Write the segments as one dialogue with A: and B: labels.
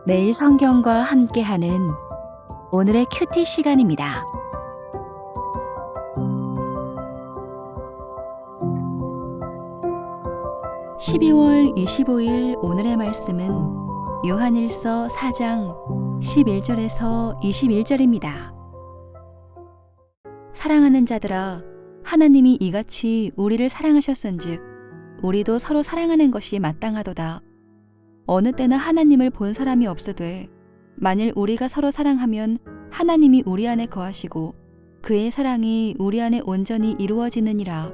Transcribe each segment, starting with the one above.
A: 매일 성경과 함께하는 오늘의 큐티 시간입니다. (12월 25일) 오늘의 말씀은 요한일서 4장 11절에서 21절입니다. 사랑하는 자들아, 하나님이 이같이 우리를 사랑하셨은즉 우리도 서로 사랑하는 것이 마땅하도다. 어느 때나 하나님을 본 사람이 없으되 만일 우리가 서로 사랑하면 하나님이 우리 안에 거하시고 그의 사랑이 우리 안에 온전히 이루어지느니라.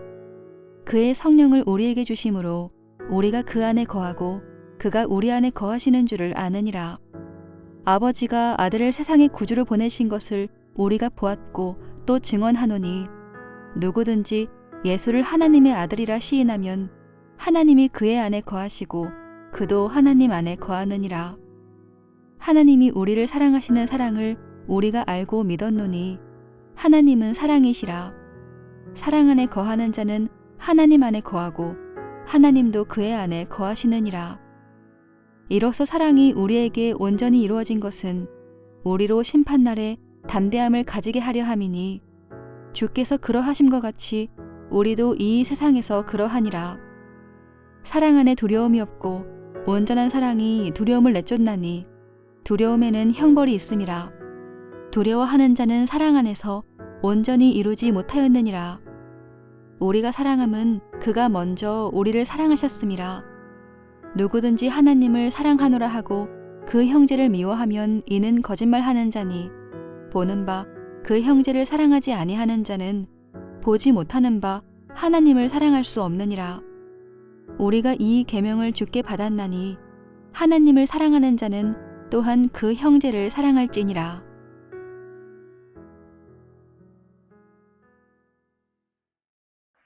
A: 그의 성령을 우리에게 주심으로 우리가 그 안에 거하고 그가 우리 안에 거하시는 줄을 아느니라. 아버지가 아들을 세상의 구주로 보내신 것을 우리가 보았고 또 증언하노니 누구든지 예수를 하나님의 아들이라 시인하면 하나님이 그의 안에 거하시고 그도 하나님 안에 거하느니라. 하나님이 우리를 사랑하시는 사랑을 우리가 알고 믿었노니 하나님은 사랑이시라. 사랑 안에 거하는 자는 하나님 안에 거하고 하나님도 그의 안에 거하시느니라. 이로써 사랑이 우리에게 온전히 이루어진 것은 우리로 심판날에 담대함을 가지게 하려 함이니 주께서 그러하심과 같이 우리도 이 세상에서 그러하니라. 사랑 안에 두려움이 없고 온전한 사랑이 두려움을 내쫓나니 두려움에는 형벌이 있음이라. 두려워하는 자는 사랑 안에서 온전히 이루지 못하였느니라. 우리가 사랑함은 그가 먼저 우리를 사랑하셨음이라. 누구든지 하나님을 사랑하노라 하고 그 형제를 미워하면 이는 거짓말하는 자니 보는 바 그 형제를 사랑하지 아니하는 자는 보지 못하는 바 하나님을 사랑할 수 없느니라. 우리가 이 계명을 주께 받았나니 하나님을 사랑하는 자는 또한 그 형제를 사랑할지니라.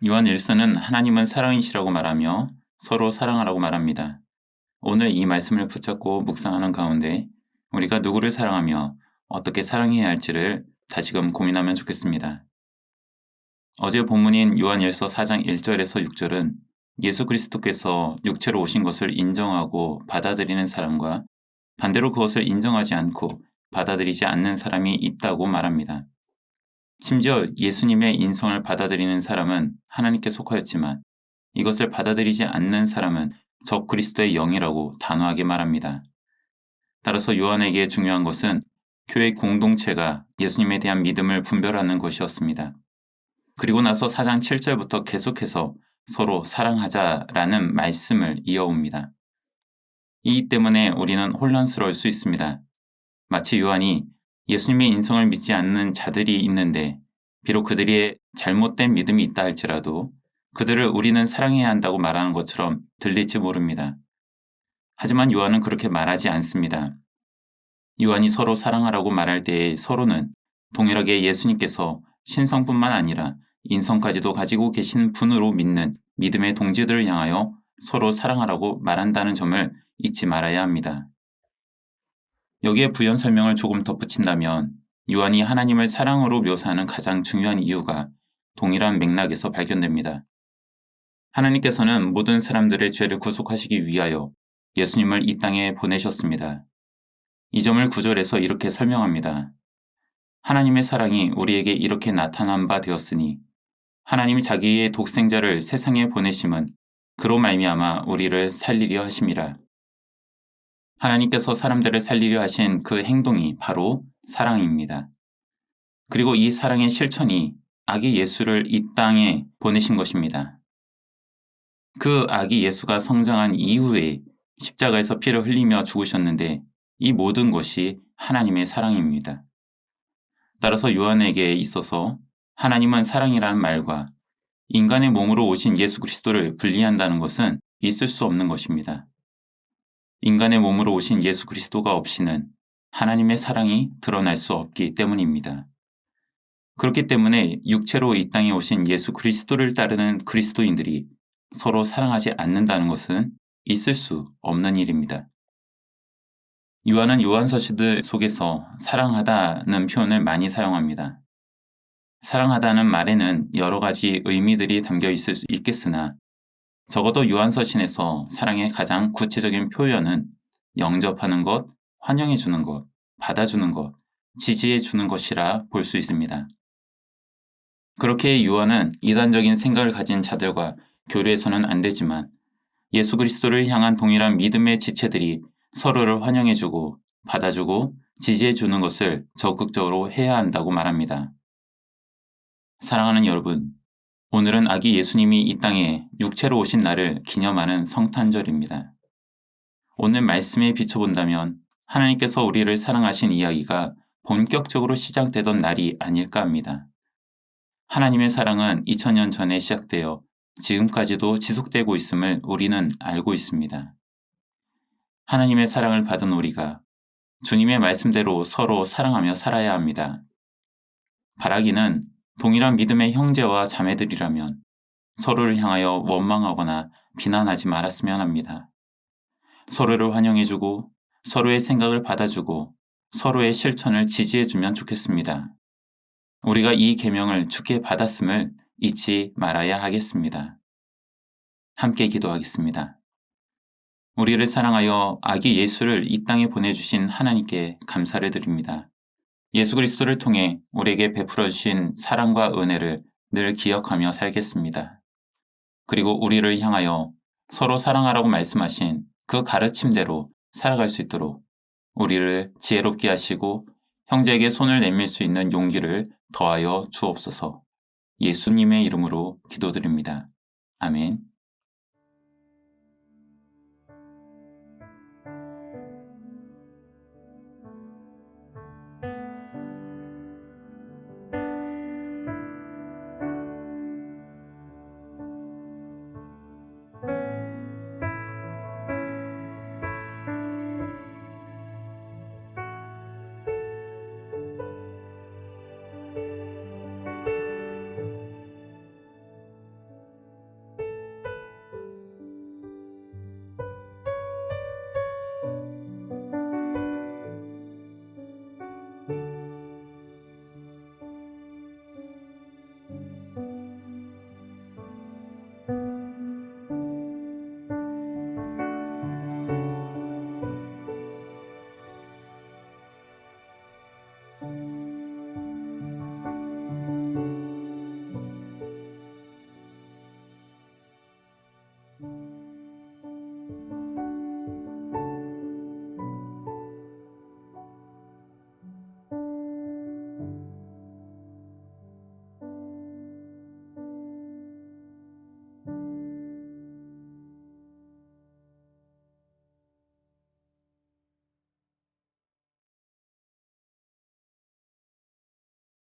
B: 요한일서는 하나님은 사랑이시라고 말하며 서로 사랑하라고 말합니다. 오늘 이 말씀을 붙잡고 묵상하는 가운데 우리가 누구를 사랑하며 어떻게 사랑해야 할지를 다시금 고민하면 좋겠습니다. 어제 본문인 요한일서 4장 1절에서 6절은 예수 그리스도께서 육체로 오신 것을 인정하고 받아들이는 사람과 반대로 그것을 인정하지 않고 받아들이지 않는 사람이 있다고 말합니다. 심지어 예수님의 인성을 받아들이는 사람은 하나님께 속하였지만 이것을 받아들이지 않는 사람은 적 그리스도의 영이라고 단호하게 말합니다. 따라서 요한에게 중요한 것은 교회 공동체가 예수님에 대한 믿음을 분별하는 것이었습니다. 그리고 나서 4장 7절부터 계속해서 서로 사랑하자라는 말씀을 이어옵니다. 이 때문에 우리는 혼란스러울 수 있습니다. 마치 요한이 예수님의 인성을 믿지 않는 자들이 있는데 비록 그들이 잘못된 믿음이 있다 할지라도 그들을 우리는 사랑해야 한다고 말하는 것처럼 들릴지 모릅니다. 하지만 요한은 그렇게 말하지 않습니다. 요한이 서로 사랑하라고 말할 때에 서로는 동일하게 예수님께서 신성뿐만 아니라 인성까지도 가지고 계신 분으로 믿는 믿음의 동지들을 향하여 서로 사랑하라고 말한다는 점을 잊지 말아야 합니다. 여기에 부연 설명을 조금 덧붙인다면 요한이 하나님을 사랑으로 묘사하는 가장 중요한 이유가 동일한 맥락에서 발견됩니다. 하나님께서는 모든 사람들의 죄를 구속하시기 위하여 예수님을 이 땅에 보내셨습니다. 이 점을 9절에서 이렇게 설명합니다. 하나님의 사랑이 우리에게 이렇게 나타난 바 되었으니 하나님이 자기의 독생자를 세상에 보내심은 그로 말미암아 우리를 살리려 하심이라. 하나님께서 사람들을 살리려 하신 그 행동이 바로 사랑입니다. 그리고 이 사랑의 실천이 아기 예수를 이 땅에 보내신 것입니다. 그 아기 예수가 성장한 이후에 십자가에서 피를 흘리며 죽으셨는데 이 모든 것이 하나님의 사랑입니다. 따라서 요한에게 있어서 하나님은 사랑이라는 말과 인간의 몸으로 오신 예수 그리스도를 분리한다는 것은 있을 수 없는 것입니다. 인간의 몸으로 오신 예수 그리스도가 없이는 하나님의 사랑이 드러날 수 없기 때문입니다. 그렇기 때문에 육체로 이 땅에 오신 예수 그리스도를 따르는 그리스도인들이 서로 사랑하지 않는다는 것은 있을 수 없는 일입니다. 요한은 요한서시들 속에서 사랑하다는 표현을 많이 사용합니다. 사랑하다는 말에는 여러 가지 의미들이 담겨 있을 수 있겠으나 적어도 요한서신에서 사랑의 가장 구체적인 표현은 영접하는 것, 환영해 주는 것, 받아주는 것, 지지해 주는 것이라 볼 수 있습니다. 그렇게 유언은 이단적인 생각을 가진 자들과 교류해서는 안 되지만 예수 그리스도를 향한 동일한 믿음의 지체들이 서로를 환영해주고 받아주고 지지해주는 것을 적극적으로 해야 한다고 말합니다. 사랑하는 여러분, 오늘은 아기 예수님이 이 땅에 육체로 오신 날을 기념하는 성탄절입니다. 오늘 말씀에 비춰본다면 하나님께서 우리를 사랑하신 이야기가 본격적으로 시작되던 날이 아닐까 합니다. 하나님의 사랑은 2000년 전에 시작되어 지금까지도 지속되고 있음을 우리는 알고 있습니다. 하나님의 사랑을 받은 우리가 주님의 말씀대로 서로 사랑하며 살아야 합니다. 바라기는 동일한 믿음의 형제와 자매들이라면 서로를 향하여 원망하거나 비난하지 말았으면 합니다. 서로를 환영해주고 서로의 생각을 받아주고 서로의 실천을 지지해주면 좋겠습니다. 우리가 이 계명을 주께 받았음을 잊지 말아야 하겠습니다. 함께 기도하겠습니다. 우리를 사랑하여 아기 예수를 이 땅에 보내주신 하나님께 감사를 드립니다. 예수 그리스도를 통해 우리에게 베풀어 주신 사랑과 은혜를 늘 기억하며 살겠습니다. 그리고 우리를 향하여 서로 사랑하라고 말씀하신 그 가르침대로 살아갈 수 있도록 우리를 지혜롭게 하시고 형제에게 손을 내밀 수 있는 용기를 더하여 주옵소서. 예수님의 이름으로 기도드립니다. 아멘.